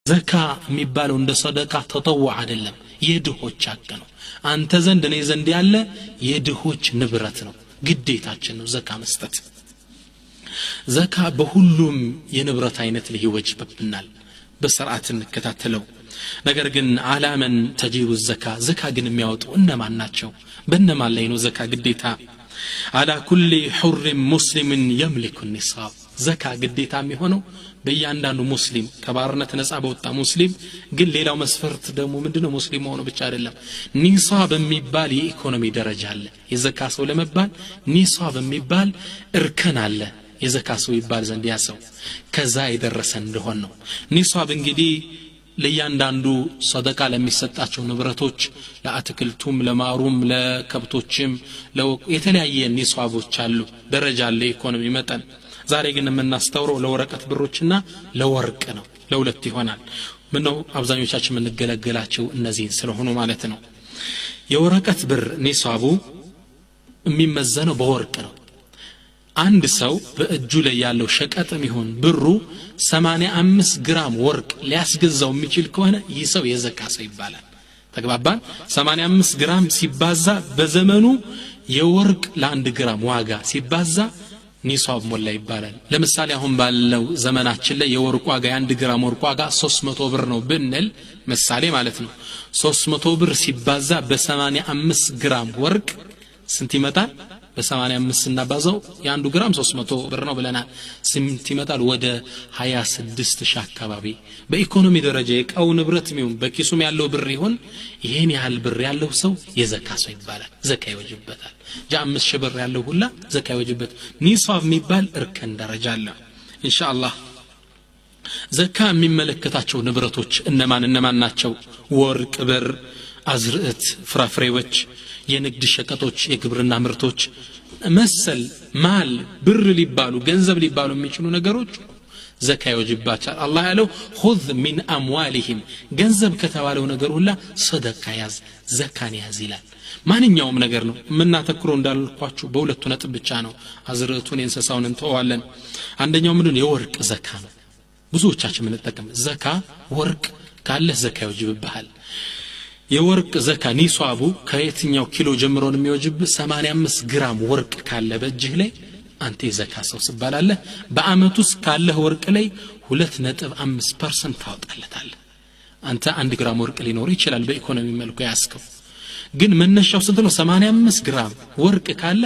ዘካ የሚባለው እንደ ሰደቃ ተጠዋዕ አይደለም የድሆች ሐቅ ነው አንተ ዘንድ እኔ ዘንድ ያለ የድሆች ንብረት ነው ግዴታችን ነው ዘካ መስጠት ዘካ በሁሉም የንብረት አይነት ላይ ይወጅብናል በስርዓት እንከታተለው ነገር ግን አላመን ተጂቡ ዘካ ግን የሚያወጡ እነማን ናቸው በእነማን ላይ ነው ዘካ ግዴታ على كل حر مسلم يملك النصاب ዘካ ግዴታ የሚሆነው በእያንዳንዱ ሙስሊም ከባርነት ነፃ በወጣ ሙስሊም ግን ሌላው መስፈርት ደግሞ ምንድነው ሙስሊም ሆኖ ብቻ አይደለም ኒሳብ የሚባል የኢኮኖሚ ደረጃ አለ የዘካ ሰው ለመባል ኒሳብ የሚባል እርከን አለ የዘካ ሰው ይባል ዘንድ ያ ሰው ከዛ የደረሰ እንደሆነ ነው ኒሳብ እንግዲህ ለያንዳንዱ ሰደቃ ለሚሰጣቸው ንብረቶች ለአትክልቱም ለማሩም ለከብቶችም የተለያየ ኒሳቦች አሉ ደረጃ አለ ኢኮኖሚ መጠን ዛሬ ግን የምናስተውረው ለወረቀት ብሮችና ለወርቅ ነው ለሁለት ይሆናል ምነው አብዛኞቻችን የምንገለገላቸው እነዚህ ስለሆኑ ማለት ነው የወረቀት ብር ኒሳቡ የሚመዘነው በወርቅ ነው አንድ ሰው በእጁ ላይ ያለው ሸቀጥም ይሁን ብሩ 85 ግራም ወርቅ ሊያስገዛው የሚችል ከሆነ ይህ ሰው የዘካ ሰው ይባላል ተግባባን 85 ግራም ሲባዛ በዘመኑ የወርቅ ለ1 ግራም ዋጋ ሲባዛ ኒሳብ ሞላ ይባላል ለምሳሌ አሁን ባለው ዘመናችን ላይ የወርቅ ዋጋ የ1 ግራም ወርቅ ዋጋ 300 ብር ነው ብንል ምሳሌ ማለት ነው 300 ብር ሲባዛ በ85 ግራም ወርቅ ስንት ይመጣል በ85 እናባዛው የ1 ግራም 300 ብር ነው ብለናል ስንት ይመጣል ወደ 26 ሺህ አካባቢ በኢኮኖሚ ደረጃ የቃው ንብረት ሚሆን በኪሱም ያለው ብር ይሆን ይሄን ያህል ብር ያለው ሰው የዘካ ሰው ይባላል ዘካ ይወጅበታል ጃ5 ሺህ ብር ያለው ሁላ ዘካ ይወጅበት ኒሳብ የሚባል እርከን ደረጃ አለ ኢንሻአላህ ዘካ የሚመለከታቸው ንብረቶች እነማን ናቸው ወርቅ ብር አዝርዕት ፍራፍሬዎች የንግድ ሸቀጦች የግብርና ምርቶች መሰል ማል ብር ሊባሉ ገንዘብ ሊባሉ የሚችሉ ነገሮች ዘካ ይወጅባቸዋል አላህ ያለው خذ من اموالهم ገንዘብ ከተባለው ነገር ሁላ ሰደቃ ያዝ ዘካን ያዝ ይላል ማንኛውም ነገር ነው ምናተክሮ እንዳልኳችሁ በሁለቱ ነጥብ ብቻ ነው አዝርዕቱን እንሰሳውን እንተዋለን አንደኛው ምንድነው የወርቅ ዘካ ነው ብዙዎቻችን ምንጠቀም ዘካ ወርቅ ካለ ዘካ ይወጅብሃል የወርቅ ዘካ ኒሳቡ ከየትኛው ኪሎ ጀምሮ ነው የሚወጅብ 85 ግራም ወርቅ ካለ በእጅህ ላይ አንተ ዘካ ሰው ስባላለህ በአመት ውስጥ ካለ ወርቅ ላይ 2.5% ታወጣለታለህ አንተ 1 ግራም ወርቅ ሊኖር ይችላል በኢኮኖሚ መልኩ ያስከው ግን መነሻው ስንት ነው 85 ግራም ወርቅ ካለ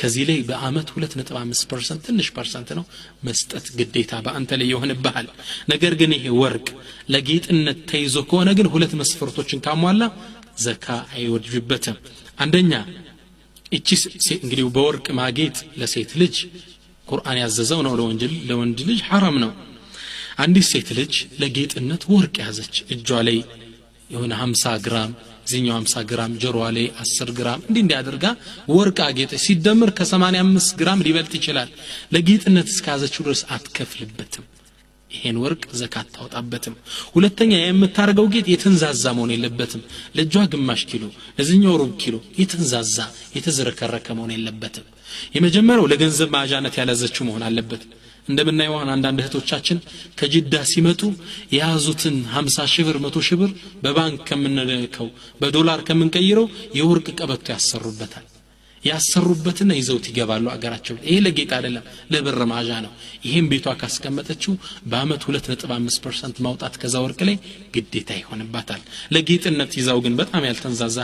ከዚህ ላይ በአመት 2.5% ትንሽ ፐርሰንት ነው መስጠት ግዴታ በአንተ ላይ ይሆንብሃል ነገር ግን ይሄ ወርቅ ለጌጥነት ተይዞ ከሆነ ግን ሁለት መስፈርቶችን ካሟላ ዘካ አይወጅበትም አንደኛ እቺ እንግዲህ በወርቅ ማጌጥ ለሴት ልጅ ቁርአን ያዘዘው ነው ለወንድ ልጅ حرام ነው አንዲት ሴት ልጅ ለጌጥነት ወርቅ ያዘች እጇ ላይ የሆነ 50 ግራም ዚኛው 50 ግራም ጆሮዋ ላይ 10 ግራም እንዲያደርጋ ወርቅ አጌጠ ሲደምር ከ85 ግራም ሊበልጥ ይችላል ለጌጥነት እስካዘችው ድረስ አትከፍልበትም ይሄን ወርቅ ዘካት ታወጣበትም ሁለተኛ የምታርገው ጌጥ የተንዛዛ መሆን የለበትም ለጇ ግማሽ ኪሎ ለዚኛው ሩብ ኪሎ የተንዛዛ የተዘረከረከ መሆን የለበትም የመጀመሪያው ለገንዘብ ማጃነት ያላዘችው መሆን አለበት እንደምናየው አንዳንድ እህቶቻችን ከጅዳ ሲመጡ ያዙትን 50 ሺህ ብር 100 ሺህ ብር በባንክ ከምንልከው በዶላር ከምንቀይረው የወርቅ ቀበቶ ያሰሩበትና ይዘውት ይገባሉ አገራቸው ይሄ ለጌጥ አይደለም ለብር ማጃ ነው ይሄን ቤቷ ካስቀመጠችው በአመት 2.5% ማውጣት ከዛ ወርቅ ላይ ግዴታ ይሆንባታል ለጌጥነት ይዛው ግን በጣም ያልተንዛዛ